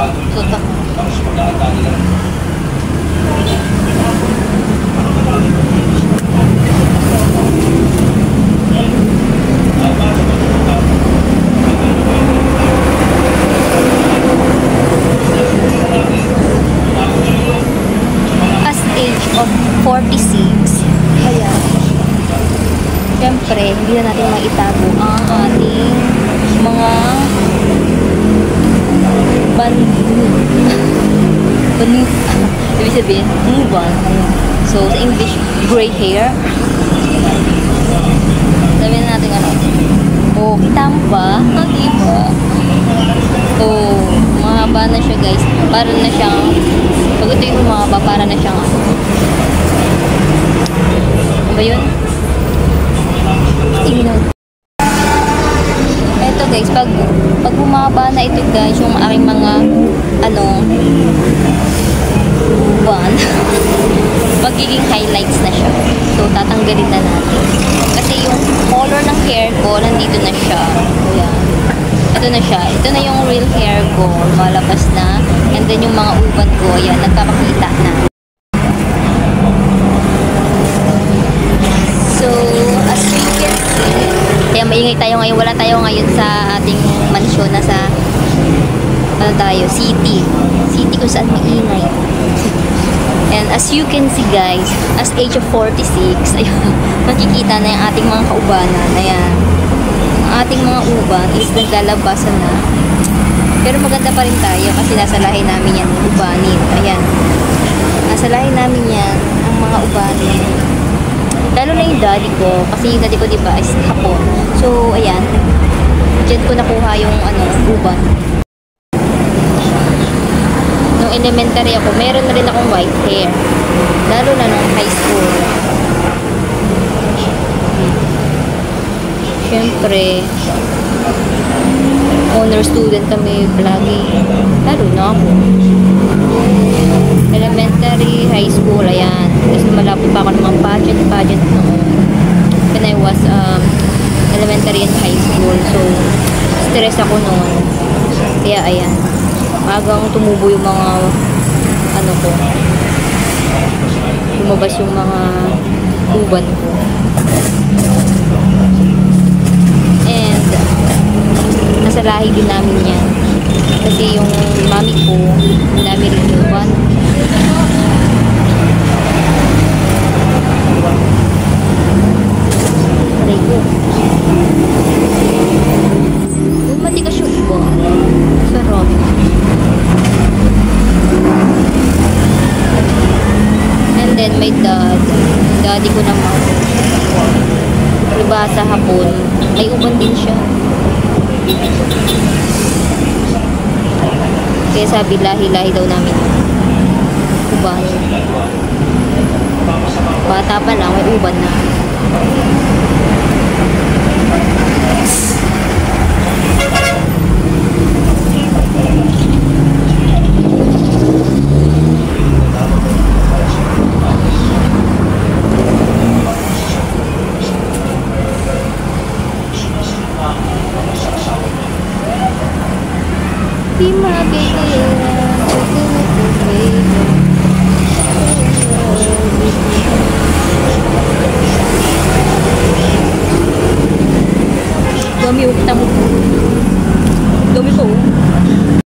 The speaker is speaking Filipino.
Tutok. As age of 46, ayan. Siyempre, hindi na natin maitago ang ating mga banit. Ibig sabihin, uban. So, sa English, gray hair. Sabihin na natin ano. Oh, kita mo ba? Diba? Oh, mahaba na siya guys. Para na siyang, pag ito yung mahaba, para na siyang ano ba yun? Eto guys, pag bumaba na ito guys, yung aking mga uban, magiging highlights na siya. So, tatanggalin na natin. Kasi yung color ng hair ko, nandito na siya. So, yan. Ito na siya. Ito na yung real hair ko. Malabas na. And then yung mga uban ko, yan, nagpapakita na. So, as you can see, kaya maingay tayo ngayon. Wala tayo ngayon sa ating mansyon na sa city. City kung saan maingay. And as you can see guys, as age of 46, ayun, makikita na yung ating mga kaubanan. Ayan. Ang ating mga uban is naglalabasan na. Pero maganda pa rin tayo kasi nasa lahi namin yan, ubanin. Ayan. Nasa lahi namin yan, ang mga ubanin. Lalo na yung daddy ko, kasi yung daddy ko diba is Hapon. So, ayan. Diyan ko nakuha yung uban. Nung elementary ako, meron na rin akong white hair. Lalo na nung high school. Siyempre, honor student kami lagi. Lalo na ako. Elementary, high school, ayan. Kasi malapit pa ako ng mga pageant noon. When I was elementary and high school. So, stress ako noon. Kaya, ayan. Magang tumubo yung mga ko. Lumabas yung mga uban ko. And, nasa lahi din namin yan. Kasi yung mami ko, dami rin yung uban. Aray ko. Matigas yung iba. Sarap. And then my daddy ko naman, diba sa Hapon, may uban din siya. Kaya sabi, lahi-lahi daw namin uban. Bata pa lang, may uban na. Di mabigila.